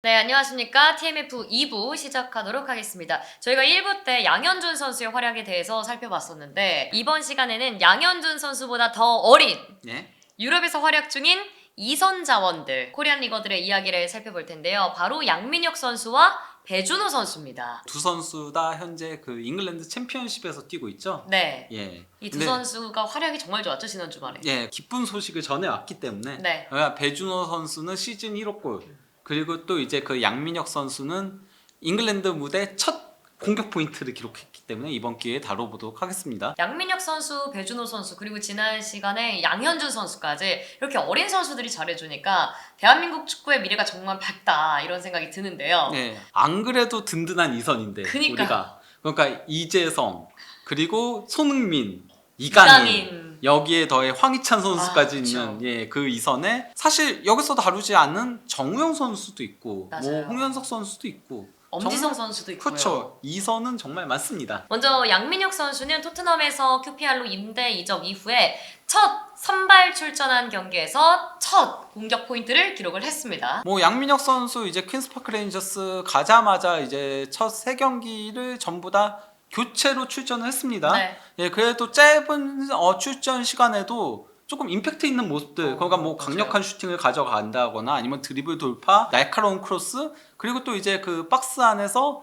네, 안녕하십니까. TMF 2부 시작하도록 하겠습니다. 저희가 1부 때 양현준 선수의 활약에 대해서 살펴봤었는데 이번 시간에는 양현준 선수보다 더 어린 예? 유럽에서 활약 중인 이선 자원들, 코리안 리거들의 이야기를 살펴볼 텐데요. 바로 양민혁 선수와 배준호 선수입니다. 두 선수 다 현재 그 잉글랜드 챔피언십에서 뛰고 있죠. 네. 예. 이 두 근데 선수가 활약이 정말 좋았죠, 지난 주말에. 예, 기쁜 소식을 전해왔기 때문에 네. 배준호 선수는 시즌 1호 골, 그리고 또 이제 그 양민혁 선수는 잉글랜드 무대 첫 공격 포인트를 기록했기 때문에 이번 기회에 다뤄보도록 하겠습니다. 양민혁 선수, 배준호 선수, 그리고 지난 시간에 양현준 선수까지 이렇게 어린 선수들이 잘해주니까 대한민국 축구의 미래가 정말 밝다 이런 생각이 드는데요. 예, 안 그래도 든든한 이선인데 그니까. 우리가 그러니까 이재성 그리고 손흥민, 이강인 여기에 더해 황희찬 선수까지 아, 그쵸. 있는 예, 그 이선에 사실 여기서 다루지 않은 정우영 선수도 있고 뭐 맞아요. 홍현석 선수도 있고 엄지성 선수도 있고요. 그렇죠. 이선은 정말 많습니다. 먼저 양민혁 선수는 토트넘에서 QPR로 임대 이적 이후에 첫 선발 출전한 경기에서 첫 공격 포인트를 기록을 했습니다. 뭐 양민혁 선수 이제 퀸스파크 레인저스 가자마자 이제 첫 세 경기를 전부 다 교체로 출전을 했습니다. 네. 예, 그래도 짧은 출전 시간에도 조금 임팩트 있는 모습들, 그러니까 뭐 강력한 슈팅을 가져간다거나 아니면 드리블 돌파, 날카로운 크로스, 그리고 또 이제 그 박스 안에서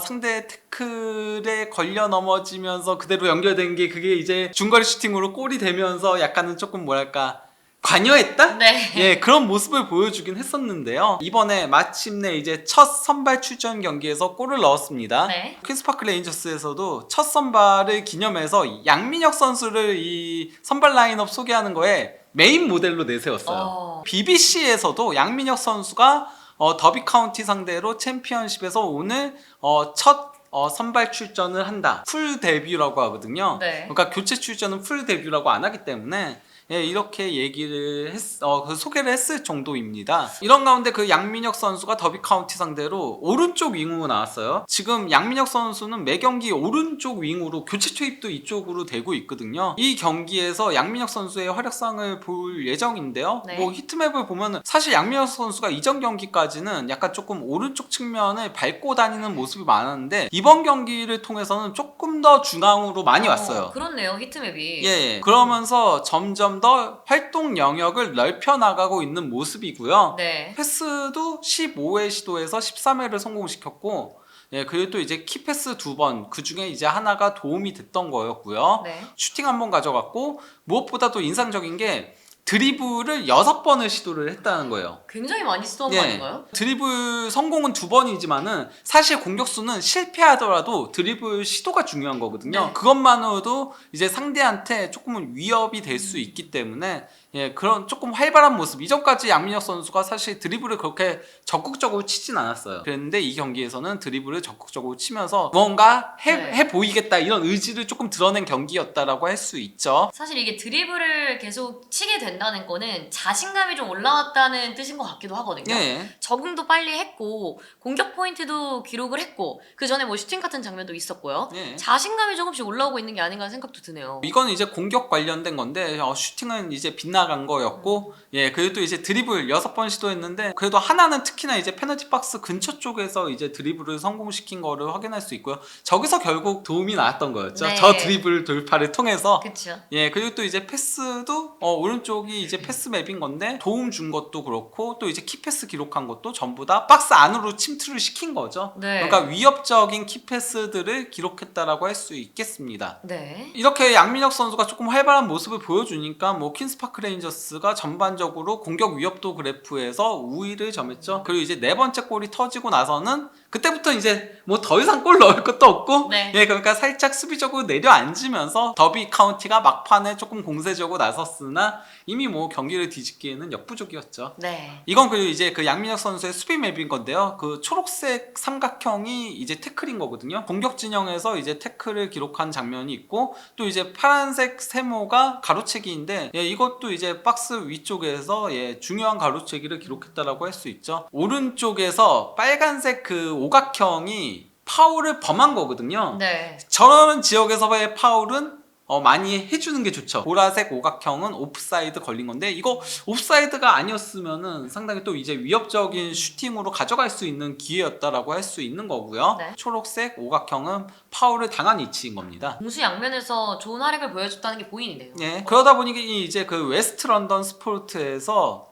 상대 태클에 걸려 넘어지면서 그대로 연결된 게 그게 이제 중거리 슈팅으로 골이 되면서 약간은 조금 뭐랄까 관여했다? 네. 예, 그런 모습을 보여주긴 했었는데요. 이번에 마침내 이제 첫 선발 출전 경기에서 골을 넣었습니다. 네. 퀸스파크 레인저스에서도 첫 선발을 기념해서 양민혁 선수를 이 선발 라인업 소개하는 거에 메인 모델로 내세웠어요. BBC에서도 양민혁 선수가 더비 카운티 상대로 챔피언십에서 오늘 첫 선발 출전을 한다. 풀 데뷔라고 하거든요. 네. 그러니까 교체 출전은 풀 데뷔라고 안 하기 때문에 예, 이렇게 얘기를 소개를 했을 정도입니다. 이런 가운데 그 양민혁 선수가 더비 카운티 상대로 오른쪽 윙으로 나왔어요. 지금 양민혁 선수는 매 경기 오른쪽 윙으로 교체 투입도 이쪽으로 되고 있거든요. 이 경기에서 양민혁 선수의 활약상을 볼 예정인데요. 네. 뭐 히트맵을 보면은 사실 양민혁 선수가 이전 경기까지는 약간 조금 오른쪽 측면을 밟고 다니는 모습이 많았는데 이번 경기를 통해서는 조금 더 중앙으로 많이 왔어요. 그렇네요, 히트맵이. 예, 그러면서 점점 더 활동 영역을 넓혀 나가고 있는 모습이고요. 네. 패스도 15회 시도에서 13회를 성공시켰고, 예, 그리고 또 이제 키패스 2번, 그 중에 이제 하나가 도움이 됐던 거였고요. 네. 슈팅 1번 가져갔고, 무엇보다 도 인상적인 게 드리블을 6번을 시도를 했다는 거예요. 굉장히 많이 쓰던 거 아닌가요? 드리블 성공은 2번이지만은 사실 공격수는 실패하더라도 드리블 시도가 중요한 거거든요. 네. 그것만으로도 이제 상대한테 조금은 위협이 될 수 있기 때문에 예, 그런 조금 활발한 모습. 이전까지 양민혁 선수가 사실 드리블을 그렇게 적극적으로 치진 않았어요. 그랬는데 이 경기에서는 드리블을 적극적으로 치면서 무언가 해 보이겠다 이런 의지를 조금 드러낸 경기였다라고 할 수 있죠. 사실 이게 드리블을 계속 치게 된다는 거는 자신감이 좀 올라왔다는 뜻인 것 같기도 하거든요. 예. 적응도 빨리 했고 공격 포인트도 기록을 했고 그 전에 뭐 슈팅 같은 장면도 있었고요. 예. 자신감이 조금씩 올라오고 있는 게 아닌가 하는 생각도 드네요. 이거는 이제 공격 관련된 건데 슈팅은 이제 빗나간 거였고 예, 그리고 또 이제 드리블 6번 시도했는데 그래도 하나는 특히나 이제 페널티 박스 근처 쪽에서 이제 드리블을 성공시킨 거를 확인할 수 있고요. 저기서 결국 도움이 나왔던 거였죠. 네. 저 드리블 돌파를 통해서 그렇죠. 예, 그리고 또 이제 패스도 오른쪽이 이제 패스 맵인 건데 도움 준 것도 그렇고 또 이제 키패스 기록한 것도 전부 다 박스 안으로 침투를 시킨 거죠. 네. 그러니까 위협적인 키패스들을 기록했다라고 할 수 있겠습니다. 네. 이렇게 양민혁 선수가 조금 활발한 모습을 보여주니까 뭐 퀸스파크 레인저스가 전반적으로 공격 위협도 그래프에서 우위를 점했죠. 그리고 이제 네 번째 골이 터지고 나서는 그때부터 이제 뭐 더 이상 골 넣을 것도 없고 네. 예, 그러니까 살짝 수비적으로 내려앉으면서 더비 카운티가 막판에 조금 공세적으로 나섰으나 이미 뭐 경기를 뒤집기에는 역부족이었죠. 네. 이건 그리고 이제 그 양민혁 선수의 수비 맵인 건데요. 그 초록색 삼각형이 이제 태클인 거거든요. 공격 진영에서 이제 태클을 기록한 장면이 있고 또 이제 파란색 세모가 가로채기인데 예, 이것도 이제 박스 위쪽에서 예, 중요한 가로채기를 기록했다라고 할 수 있죠. 오른쪽에서 빨간색 그 오각형이 파울을 범한 거거든요. 네. 저런 지역에서의 파울은 많이 해주는 게 좋죠. 보라색 오각형은 오프사이드 걸린 건데 이거 오프사이드가 아니었으면은 상당히 또 이제 위협적인 슈팅으로 가져갈 수 있는 기회였다라고 할 수 있는 거고요. 네. 초록색 오각형은 파울을 당한 위치인 겁니다. 공수 양면에서 좋은 활약을 보여줬다는 게 보이네요. 예. 그러다 보니 이제 그 웨스트 런던 스포츠에서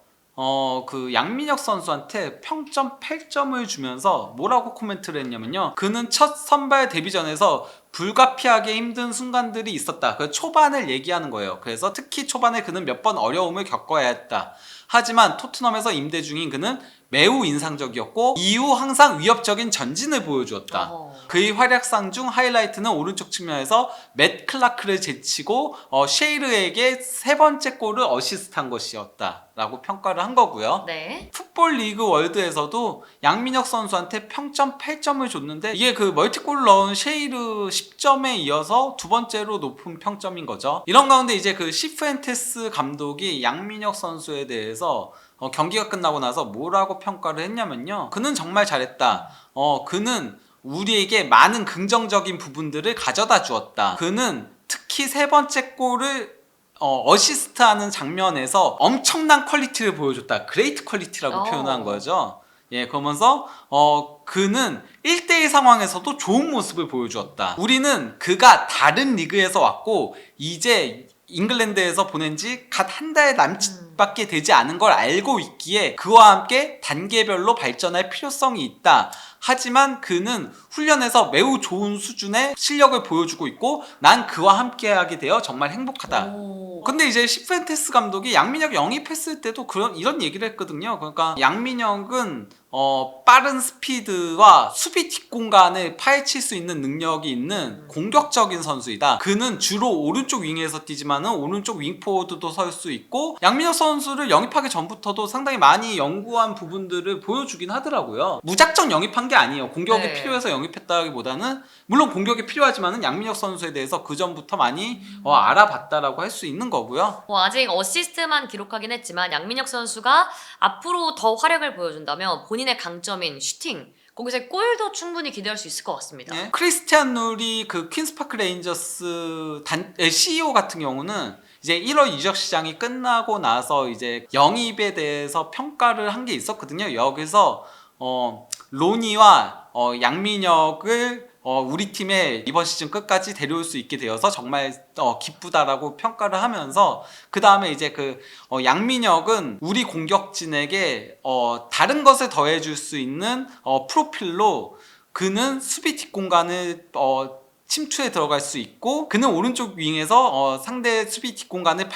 그 양민혁 선수한테 평점 8점을 주면서 뭐라고 코멘트를 했냐면요. 그는 첫 선발 데뷔전에서 불가피하게 힘든 순간들이 있었다. 그 초반을 얘기하는 거예요. 그래서 특히 초반에 그는 몇 번 어려움을 겪어야 했다. 하지만 토트넘에서 임대 중인 그는 매우 인상적이었고 이후 항상 위협적인 전진을 보여주었다. 그의 활약상 중 하이라이트는 오른쪽 측면에서 맷 클라크를 제치고 쉐이르에게 세 번째 골을 어시스트한 것이었다 라고 평가를 한 거고요. 네. 풋볼 리그 월드에서도 양민혁 선수한테 평점 8점을 줬는데 이게 그 멀티골을 넣은 쉐이르 10점에 이어서 두 번째로 높은 평점인 거죠. 이런 가운데 이제 그 시프엔테스 감독이 양민혁 선수에 대해서 경기가 끝나고 나서 뭐라고 평가를 했냐면요. 그는 정말 잘했다. 그는 우리에게 많은 긍정적인 부분들을 가져다 주었다. 그는 특히 세 번째 골을 어시스트하는 장면에서 엄청난 퀄리티를 보여줬다. 그레이트 퀄리티라고 표현한 거죠. 예, 그러면서 그는 1대1 상황에서도 좋은 모습을 보여주었다. 우리는 그가 다른 리그에서 왔고 이제 잉글랜드에서 보낸 지 갓 한 달 남짓밖에 되지 않은 걸 알고 있기에 그와 함께 단계별로 발전할 필요성이 있다. 하지만 그는 훈련에서 매우 좋은 수준의 실력을 보여주고 있고 난 그와 함께하게 되어 정말 행복하다. 근데 이제 시프엔테스 감독이 양민혁 영입했을 때도 이런 얘기를 했거든요. 그러니까 양민혁은 빠른 스피드와 수비 뒷공간을 파헤칠 수 있는 능력이 있는 공격적인 선수이다. 그는 주로 오른쪽 윙에서 뛰지만은 오른쪽 윙포워드도 설 수 있고 양민혁 선수를 영입하기 전부터도 상당히 많이 연구한 부분들을 보여주긴 하더라고요. 무작정 영입한 게 아니에요. 공격이 필요해서 영입했다기보다는 물론 공격이 필요하지만은 양민혁 선수에 대해서 그 전부터 많이 알아봤다라고 할 수 있는 거고요. 아직 어시스트만 기록하긴 했지만 양민혁 선수가 앞으로 더 활약을 보여준다면 본인의 강점인 슈팅 거기서 골도 충분히 기대할 수 있을 것 같습니다. 네. 크리스티안 룰이 그 퀸스파크 레인저스 CEO 같은 경우는 이제 1월 이적 시장이 끝나고 나서 이제 영입에 대해서 평가를 한 게 있었거든요. 여기서 로니와 양민혁을 우리 팀에 이번 시즌 끝까지 데려올 수 있게 되어서 정말 기쁘다라고 평가를 하면서 그 다음에 이제 그 양민혁은 우리 공격진에게 다른 것을 더해줄 수 있는 프로필로 그는 수비 뒷공간을 침투에 들어갈 수 있고 그는 오른쪽 윙에서 상대 수비 뒷공간을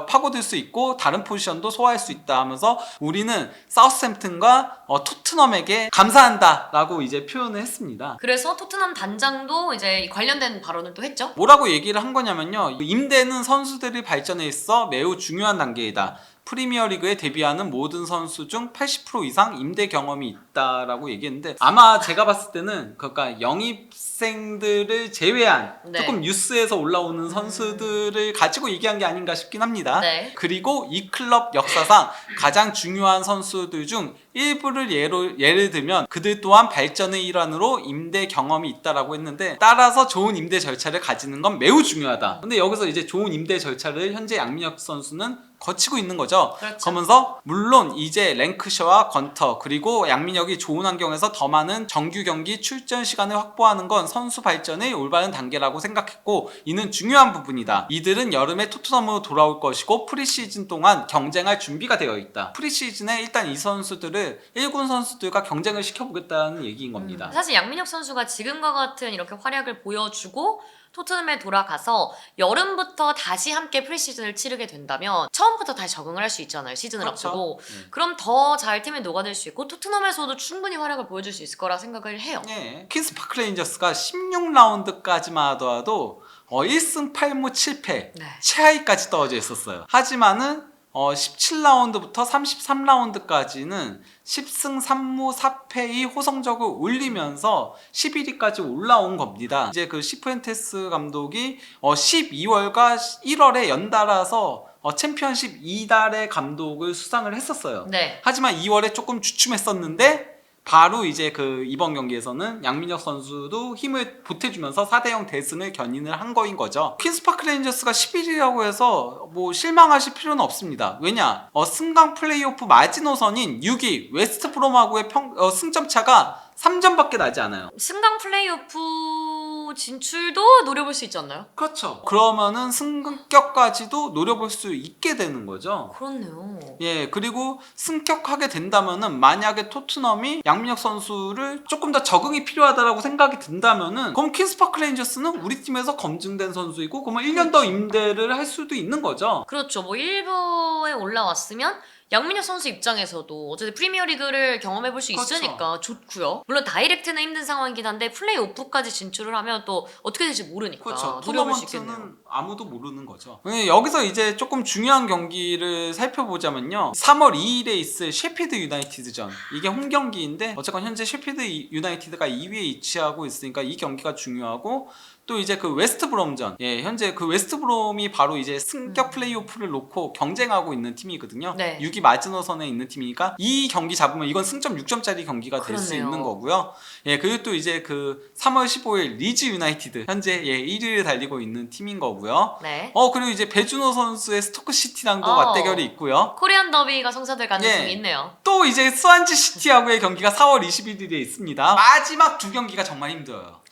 파고들 수 있고 다른 포지션도 소화할 수 있다 하면서 우리는 사우스햄튼과 토트넘에게 감사한다 라고 이제 표현을 했습니다. 그래서 토트넘 단장도 이제 관련된 발언을 또 했죠. 뭐라고 얘기를 한 거냐면요. 임대는 선수들의 발전에 있어 매우 중요한 단계이다. 프리미어리그에 데뷔하는 모든 선수 중 80% 이상 임대 경험이 있다라고 얘기했는데 아마 제가 봤을 때는 그러니까 영입생들을 제외한 조금 뉴스에서 올라오는 선수들을 가지고 얘기한 게 아닌가 싶긴 합니다. 그리고 이 클럽 역사상 가장 중요한 선수들 중 일부를 예를 들면 그들 또한 발전의 일환으로 임대 경험이 있다라고 했는데 따라서 좋은 임대 절차를 가지는 건 매우 중요하다. 근데 여기서 이제 좋은 임대 절차를 현재 양민혁 선수는 거치고 있는 거죠. 그러면서 물론 이제 랭크셔와 건터 그리고 양민혁이 좋은 환경에서 더 많은 정규 경기 출전 시간을 확보하는 건 선수 발전의 올바른 단계라고 생각했고 이는 중요한 부분이다. 이들은 여름에 토트넘으로 돌아올 것이고 프리시즌 동안 경쟁할 준비가 되어 있다. 프리시즌에 일단 이 선수들을 1군 선수들과 경쟁을 시켜보겠다는 얘기인 겁니다. 사실 양민혁 선수가 지금과 같은 이렇게 활약을 보여주고 토트넘에 돌아가서 여름부터 다시 함께 프리시즌을 치르게 된다면 처음부터 다시 적응을 할 수 있잖아요. 시즌을 앞두고. 그럼 더 잘 팀에 녹아들 수 있고 토트넘에서도 충분히 활약을 보여줄 수 있을 거라 생각을 해요. 퀸스파크 레인저스가 16라운드까지만 하더라도 1승 8무 7패 최하위까지 떨어져 있었어요. 하지만은 17라운드부터 33라운드까지는 10승 3무 4패의 호성적을 올리면서 11위까지 올라온 겁니다. 이제 그 시프엔테스 감독이 12월과 1월에 연달아서 챔피언십 2달의 감독을 수상을 했었어요. 하지만 2월에 조금 주춤했었는데 바로 이제 그 이번 경기에서는 양민혁 선수도 힘을 보태주면서 4대0 대승을 견인을 한 거인 거죠. 퀸스파크 레인저스가 11위라고 해서 뭐 실망하실 필요는 없습니다. 왜냐? 승강 플레이오프 마지노선인 6위 웨스트 브롬하고의 승점 차가 3점밖에 나지 않아요. 승강 플레이오프 진출도 노려볼 수 있지 않나요? 그렇죠. 그러면은 승격까지도 노려볼 수 있게 되는 거죠. 그렇네요. 예, 그리고 승격하게 된다면은 만약에 토트넘이 양민혁 선수를 조금 더 적응이 필요하다라고 생각이 든다면은 그럼 퀸스파크 레인저스는 우리 팀에서 검증된 선수이고 그러면 1년 더 임대를 할 수도 있는 거죠. 그렇죠. 뭐 1부에 올라왔으면 양민혁 선수 입장에서도 어쨌든 프리미어리그를 경험해볼 수 그렇죠. 있으니까 좋고요. 물론 다이렉트는 힘든 상황이긴 한데 플레이오프까지 진출을 하면 또 어떻게 될지 모르니까 그렇죠. 노려볼 수 있겠네요. 토너먼트는 아무도 모르는 거죠. 여기서 이제 조금 중요한 경기를 살펴보자면요. 3월 2일에 있을 셰필드 유나이티드전. 이게 홈 경기인데 어쨌건 현재 셰필드 유나이티드가 2위에 위치하고 있으니까 이 경기가 중요하고 또 이제 그 웨스트 브롬전. 예, 현재 그 웨스트 브롬이 바로 이제 승격 플레이오프를 놓고 경쟁하고 있는 팀이거든요. 네. 6위 마지노선에 있는 팀이니까 이 경기 잡으면 이건 승점 6점짜리 경기가 될 수 그렇네요. 있는 거고요. 예, 그리고 또 이제 그 3월 15일 리즈 유나이티드 현재 1위를 달리고 있는 팀인 거고요. 네. 그리고 이제 배준호 선수의 스토크 시티랑도 어. 맞대결이 있고요. 코리안 더비가 성사될 가능성이 예. 있네요. 또 이제 스완지 시티하고의 경기가 4월 21일에 있습니다. 마지막 두 경기가 정말 힘들어요.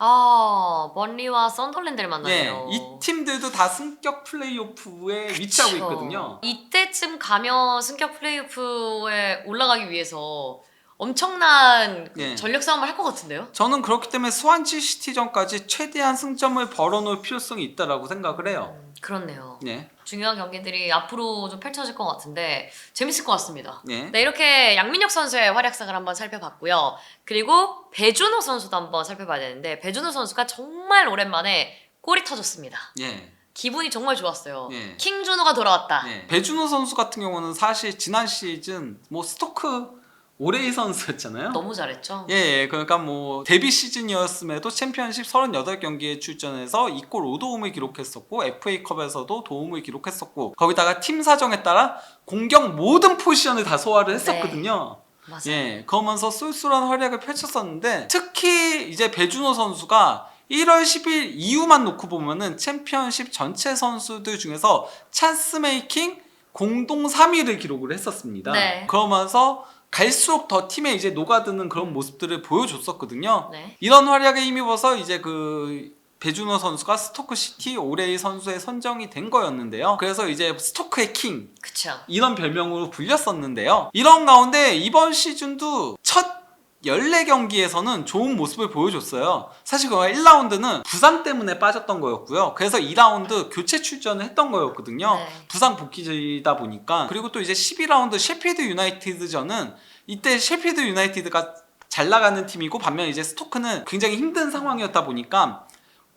번리와 썬더랜드를 예, 만나네요. 이 팀들도 다 승격 플레이오프에 위치하고 그쵸. 있거든요. 이때쯤 가면 승격 플레이오프에 올라가기 위해서 엄청난 예. 전력 싸움을 할 것 같은데요? 저는 그렇기 때문에 스완지 시티전까지 최대한 승점을 벌어놓을 필요성이 있다라고 생각을 해요. 그렇네요. 예, 중요한 경기들이 앞으로 좀 펼쳐질 것 같은데 재밌을 것 같습니다. 예. 네, 이렇게 양민혁 선수의 활약상을 한번 살펴봤고요. 그리고 배준호 선수도 한번 살펴봐야 되는데 배준호 선수가 정말 오랜만에 골이 터졌습니다. 예. 기분이 정말 좋았어요. 예. 킹준호가 돌아왔다. 예. 배준호 선수 같은 경우는 사실 지난 시즌 뭐 스토크 오레이 선수였잖아요. 너무 잘했죠? 예, 그러니까 뭐 데뷔 시즌이었음에도 챔피언십 38경기에 출전해서 2골 5도움을 기록했었고 FA컵에서도 도움을 기록했었고 거기다가 팀 사정에 따라 공격 모든 포지션을 다 소화를 했었거든요. 맞아요. 예, 그러면서 쏠쏠한 활약을 펼쳤었는데 특히 이제 배준호 선수가 1월 10일 이후만 놓고 보면은 챔피언십 전체 선수들 중에서 찬스 메이킹 공동 3위를 기록을 했었습니다. 네. 그러면서 갈수록 더 팀에 이제 녹아드는 그런 모습들을 보여줬었거든요. 네. 이런 활약에 힘입어서 이제 그 배준호 선수가 스토크 시티 올해의 선수에 선정이 된 거였는데요. 그래서 이제 스토크의 킹 그쵸. 이런 별명으로 불렸었는데요. 이런 가운데 이번 시즌도 첫 14경기에서는 좋은 모습을 보여줬어요. 사실 그 1라운드는 부상 때문에 빠졌던 거였고요. 그래서 2라운드 교체 출전을 했던 거였거든요. 네. 부상 복귀이다 보니까. 그리고 또 이제 12라운드 셰필드 유나이티드전은 이때 셰필드 유나이티드가 잘 나가는 팀이고 반면 이제 스토크는 굉장히 힘든 상황이었다 보니까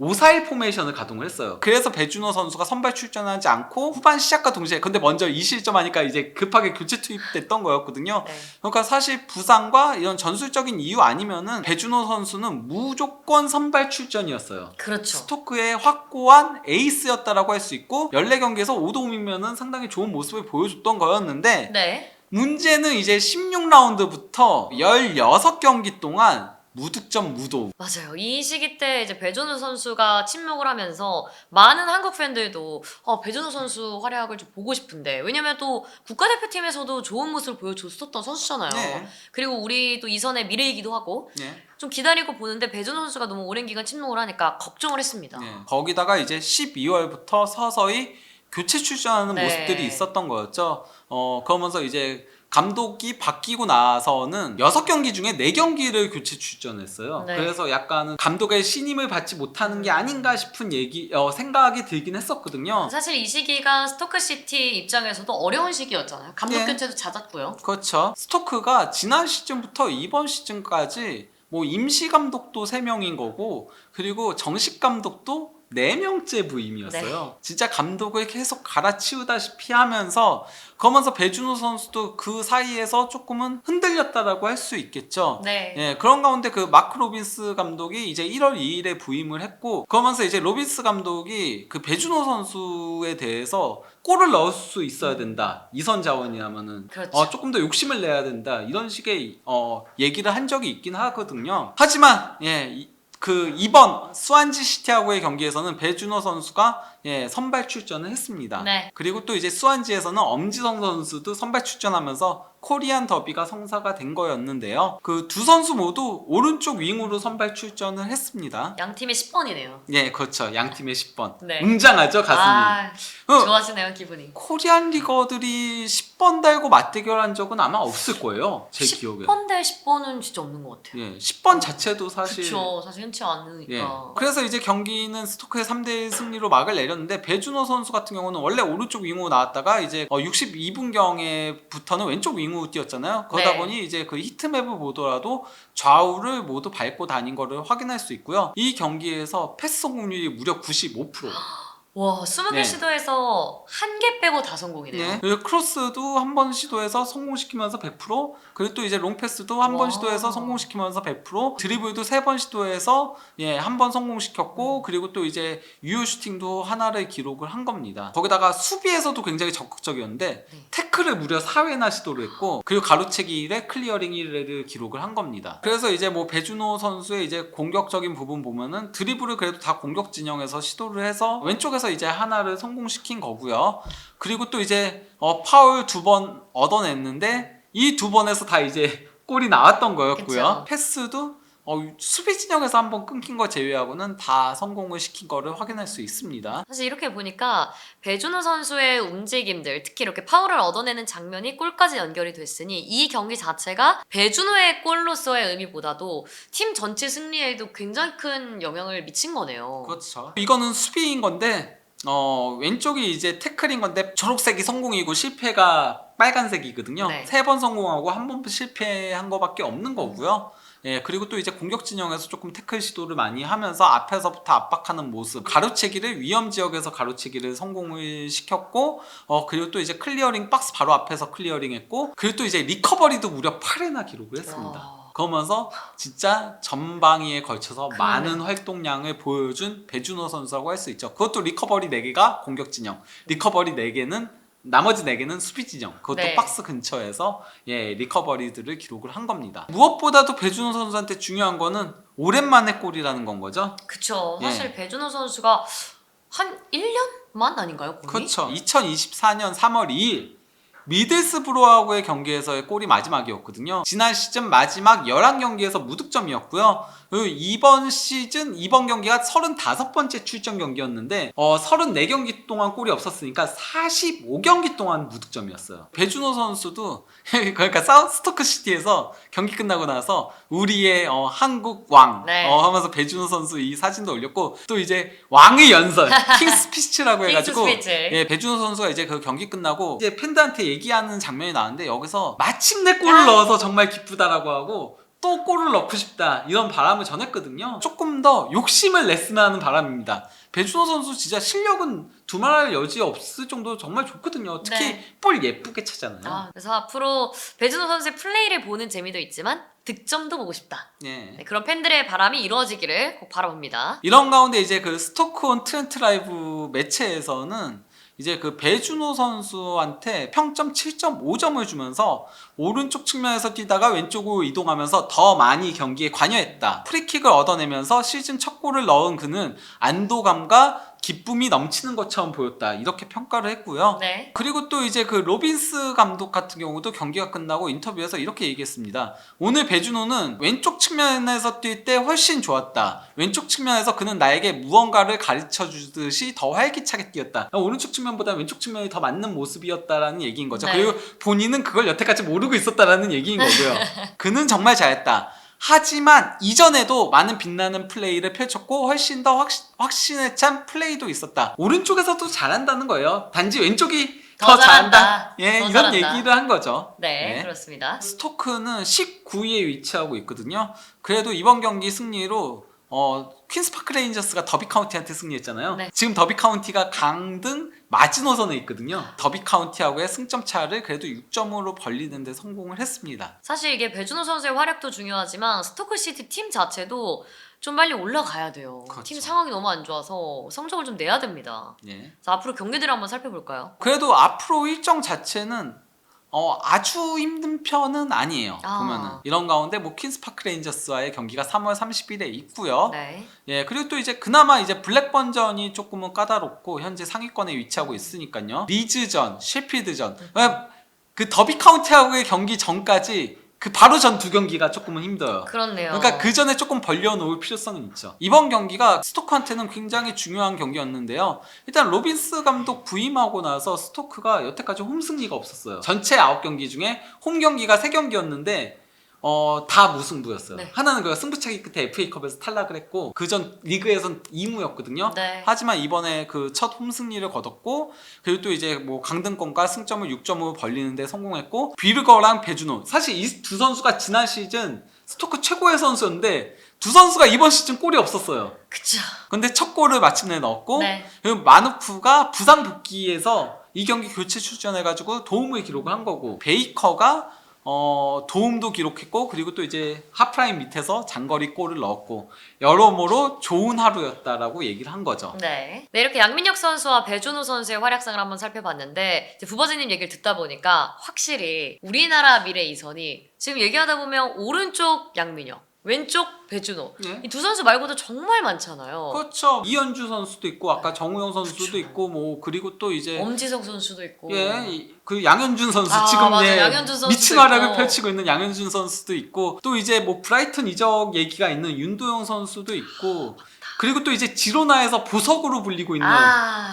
5-4-1 포메이션을 가동을 했어요. 그래서 배준호 선수가 선발 출전하지 않고 후반 시작과 동시에 근데 먼저 2실점하니까 이제 급하게 교체 투입됐던 거였거든요. 네. 그러니까 사실 부상과 이런 전술적인 이유 아니면은 배준호 선수는 무조건 선발 출전이었어요. 그렇죠. 스토크의 확고한 에이스였다라고 할 수 있고 14경기에서 5도움이면은 상당히 좋은 모습을 보여줬던 거였는데 네. 문제는 이제 16라운드부터 16경기 동안 무득점 무도움. 맞아요. 이 시기 때 이제 배준호 선수가 침묵을 하면서 많은 한국 팬들도 배준호 선수 활약을 좀 보고 싶은데 왜냐면 또 국가대표팀에서도 좋은 모습을 보여줬었던 선수잖아요. 네. 그리고 우리 또 이선의 미래이기도 하고 네. 좀 기다리고 보는데 배준호 선수가 너무 오랜 기간 침묵을 하니까 걱정을 했습니다. 네. 거기다가 이제 12월부터 서서히 교체 출전하는 네. 모습들이 있었던 거였죠. 그러면서 이제 감독이 바뀌고 나서는 6경기 중에 4경기를 교체 출전했어요. 네. 그래서 약간은 감독의 신임을 받지 못하는 게 아닌가 싶은 생각이 들긴 했었거든요. 사실 이 시기가 스토크시티 입장에서도 어려운 시기였잖아요. 감독 네. 교체도 잦았고요. 그렇죠. 스토크가 지난 시즌부터 이번 시즌까지 뭐 임시 감독도 3명인 거고 그리고 정식 감독도 4명째 부임이었어요. 진짜 감독을 계속 갈아치우다시피 하면서 그러면서 배준호 선수도 그 사이에서 조금은 흔들렸다라고 할 수 있겠죠. 네. 예, 그런 가운데 그 마크 로빈스 감독이 이제 1월 2일에 부임을 했고 그러면서 이제 로빈스 감독이 그 배준호 선수에 대해서 골을 넣을 수 있어야 된다. 이선 자원이라면은 그렇죠. 조금 더 욕심을 내야 된다. 이런 식의 얘기를 한 적이 있긴 하거든요. 하지만 그 이번 스완지 시티하고의 경기에서는 배준호 선수가 선발 출전을 했습니다. 네. 그리고 또 이제 스완지에서는 엄지성 선수도 선발 출전하면서 코리안 더비가 성사가 된 거였는데요. 그 두 선수 모두 오른쪽 윙으로 선발 출전을 했습니다. 양 팀의 10번이네요. 예, 그렇죠. 양 팀의 10번. 네. 웅장하죠, 가슴이. 좋아하시네요, 기분이. 코리안 리거들이 10번 달고 맞대결한 적은 아마 없을 거예요. 제 기억에. 10번 대 10번은 진짜 없는 것 같아요. 예, 10번 자체도 사실. 그쵸. 사실 흔치 않으니까. 예. 그래서 이제 경기는 스토크의 3대1 승리로 막을 내렸는데 배준호 선수 같은 경우는 원래 오른쪽 윙으로 나왔다가 이제 62분경에부터는 왼쪽 윙으로 뛰었잖아요. 그러다 네. 보니 이제 그 히트맵을 보더라도 좌우를 모두 밟고 다닌 거를 확인할 수 있고요. 이 경기에서 패스 성공률이 무려 95%. 와, 20개 네. 시도해서 한 개 빼고 다 성공이네요. 네. 그리고 크로스도 한 번 시도해서 성공시키면서 100%, 그리고 또 이제 롱패스도 한 번 와. 시도해서 성공시키면서 100%, 드리블도 3번 시도해서 한 번 성공시켰고, 그리고 또 이제 유효 슈팅도 하나를 기록을 한 겁니다. 거기다가 수비에서도 굉장히 적극적이었는데 네. 태클을 무려 4회나 시도를 했고, 그리고 가로채기 1회, 클리어링 1회를 기록을 한 겁니다. 그래서 이제 뭐 배준호 선수의 이제 공격적인 부분 보면은 드리블을 그래도 다 공격 진영에서 시도를 해서 왼쪽에서 이제 하나를 성공시킨 거고요. 그리고 또 이제 파울 2번 얻어냈는데 이 2번에서 다 이제 골이 나왔던 거였고요. 그쵸. 패스도 수비 진영에서 한번 끊긴 거 제외하고는 다 성공을 시킨 거를 확인할 수 있습니다. 사실 이렇게 보니까 배준호 선수의 움직임들, 특히 이렇게 파울을 얻어내는 장면이 골까지 연결이 됐으니 이 경기 자체가 배준호의 골로서의 의미보다도 팀 전체 승리에도 굉장히 큰 영향을 미친 거네요. 그렇죠. 이거는 수비인 건데 왼쪽이 이제 태클인 건데 초록색이 성공이고 실패가 빨간색이거든요. 네. 3번 성공하고 한 번 실패한 거밖에 없는 거고요. 예, 그리고 또 이제 공격 진영에서 조금 태클 시도를 많이 하면서 앞에서부터 압박하는 모습, 가로채기를 위험 지역에서 가로채기를 성공을 시켰고, 그리고 또 이제 클리어링 박스 바로 앞에서 클리어링했고, 그리고 또 이제 리커버리도 무려 8회나 기록을 했습니다. 와. 그러면서 진짜 전방위에 걸쳐서 그러네. 많은 활동량을 보여준 배준호 선수라고 할 수 있죠. 그것도 리커버리 4개가 공격 진영, 리커버리 4개는 나머지 4개는 수비 진영, 그것도 네. 박스 근처에서 리커버리들을 기록을 한 겁니다. 무엇보다도 배준호 선수한테 중요한 거는 오랜만에 골이라는 건 거죠. 그쵸. 예. 사실 배준호 선수가 한 1년만 아닌가요? 골이? 그렇죠. 2024년 3월 2일 미들스브로하고의 경기에서의 골이 마지막이었거든요. 지난 시즌 마지막 11경기에서 무득점이었고요. 그리고 이번 시즌 이번 경기가 35번째 출전 경기였는데 34경기 동안 골이 없었으니까 45경기 동안 무득점이었어요. 배준호 선수도 그러니까 스토크시티에서 경기 끝나고 나서 우리의 한국 왕 네. 하면서 배준호 선수 이 사진도 올렸고 또 이제 왕의 연설 킹스피치라고 해가지고 킹스피치. 배준호 선수가 이제 그 경기 끝나고 이제 팬들한테 얘기하는 장면이 나왔는데 여기서 마침내 골을 넣어서 정말 기쁘다라고 하고 또 골을 넣고 싶다 이런 바람을 전했거든요. 조금 더 욕심을 냈으면 하는 바람입니다. 배준호 선수 진짜 실력은 두말할 여지 없을 정도로 정말 좋거든요. 특히 네. 볼 예쁘게 차잖아요. 그래서 앞으로 배준호 선수의 플레이를 보는 재미도 있지만 득점도 보고 싶다. 예. 네, 그런 팬들의 바람이 이루어지기를 꼭 바라봅니다. 이런 가운데 이제 그 스토크온 트렌트 라이브 매체에서는 이제 그 배준호 선수한테 평점 7.5점을 주면서 오른쪽 측면에서 뛰다가 왼쪽으로 이동하면서 더 많이 경기에 관여했다. 프리킥을 얻어내면서 시즌 첫 골을 넣은 그는 안도감과 기쁨이 넘치는 것처럼 보였다. 이렇게 평가를 했고요. 네. 그리고 또 이제 그 로빈스 감독 같은 경우도 경기가 끝나고 인터뷰에서 이렇게 얘기했습니다. 오늘 배준호는 왼쪽 측면에서 뛸 때 훨씬 좋았다. 왼쪽 측면에서 그는 나에게 무언가를 가르쳐 주듯이 더 활기차게 뛰었다. 오른쪽 측면보다 왼쪽 측면이 더 맞는 모습이었다라는 얘기인 거죠. 네. 그리고 본인은 그걸 여태까지 모르고 있었다라는 얘기인 거고요. 그는 정말 잘했다. 하지만 이전에도 많은 빛나는 플레이를 펼쳤고 훨씬 더 확신에 찬 플레이도 있었다. 오른쪽에서도 잘한다는 거예요. 단지 왼쪽이 더 잘한다. 예, 더 이런 잘한다. 얘기를 한 거죠. 네, 그렇습니다. 스토크는 19위에 위치하고 있거든요. 그래도 이번 경기 승리로 퀸스 파크 레인저스가 더비 카운티한테 승리했잖아요. 네. 지금 더비 카운티가 강등 마지노선에 있거든요. 더비 카운티하고의 승점 차를 그래도 6점으로 벌리는 데 성공을 했습니다. 사실 이게 배준호 선수의 활약도 중요하지만 스토크시티 팀 자체도 좀 빨리 올라가야 돼요. 그렇죠. 팀 상황이 너무 안 좋아서 성적을 좀 내야 됩니다. 예. 그래서 앞으로 경기들을 한번 살펴볼까요? 그래도 앞으로 일정 자체는 아주 힘든 편은 아니에요. 아. 보면은 이런 가운데 뭐 퀸스 파크 레인저스와의 경기가 3월 30일에 있고요. 네. 예, 그리고 또 이제 그나마 이제 블랙번전이 조금은 까다롭고 현재 상위권에 위치하고 있으니까요. 리즈전, 셰필드전, 그 더비 카운티하고의 경기 전까지 그 바로 전 두 경기가 조금은 힘들어요. 그렇네요. 그러니까 그 전에 조금 벌려놓을 필요성은 있죠. 이번 경기가 스토크한테는 굉장히 중요한 경기였는데요. 일단 로빈스 감독 부임하고 나서 스토크가 여태까지 홈 승리가 없었어요. 전체 9경기 중에 홈 경기가 3경기였는데 다 무승부였어요. 네. 하나는 그 승부차기 끝에 FA컵에서 탈락을 했고 그전 리그에선 2무였거든요. 네. 하지만 이번에 그 첫 홈 승리를 거뒀고 그리고 또 이제 뭐 강등권과 승점을 6점으로 벌리는데 성공했고 비르거랑 배준호 사실 이 두 선수가 지난 시즌 스토크 최고의 선수였는데 두 선수가 이번 시즌 골이 없었어요. 그쵸. 근데 첫 골을 마침내 넣었고 네. 그리고 마누프가 부상 복귀해서 이 경기 교체 출전해가지고 도움을 기록을 한 거고 베이커가 도움도 기록했고 그리고 또 이제 하프라인 밑에서 장거리 골을 넣었고 여러모로 좋은 하루였다라고 얘기를 한 거죠. 네. 네, 이렇게 양민혁 선수와 배준호 선수의 활약상을 한번 살펴봤는데 이제 부버지님 얘기를 듣다 보니까 확실히 우리나라 미래 이선이 지금 얘기하다 보면 오른쪽 양민혁, 왼쪽 배준호 예. 이 두 선수 말고도 정말 많잖아요. 그렇죠. 이현주 선수도 있고 아까 정우영 선수도 그쵸. 있고 뭐 그리고 또 이제 엄지성 선수도 있고. 그 양현준 선수 아, 지금 맞아. 양현준 선수도 미친 활약을 있고. 펼치고 있는 양현준 선수도 있고 또 이제 뭐 브라이튼 이적 얘기가 있는 윤도영 선수도 있고 그리고 또 이제 지로나에서 보석으로 불리고 있는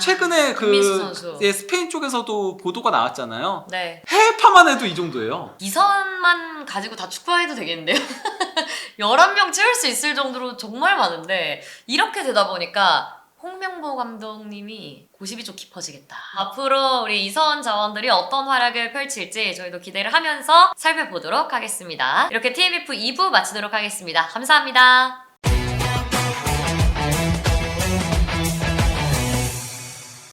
최근에 김민수 그 선수. 스페인 쪽에서도 보도가 나왔잖아요. 네. 해외파만 해도 이 정도예요. 이선만 가지고 다 축구해도 되겠는데요? 11명 채울 수 있을 정도로 정말 많은데 이렇게 되다 보니까 홍명보 감독님이 고집이 좀 깊어지겠다. 앞으로 우리 이선 자원들이 어떤 활약을 펼칠지 저희도 기대를 하면서 살펴보도록 하겠습니다. 이렇게 TMF 2부 마치도록 하겠습니다. 감사합니다.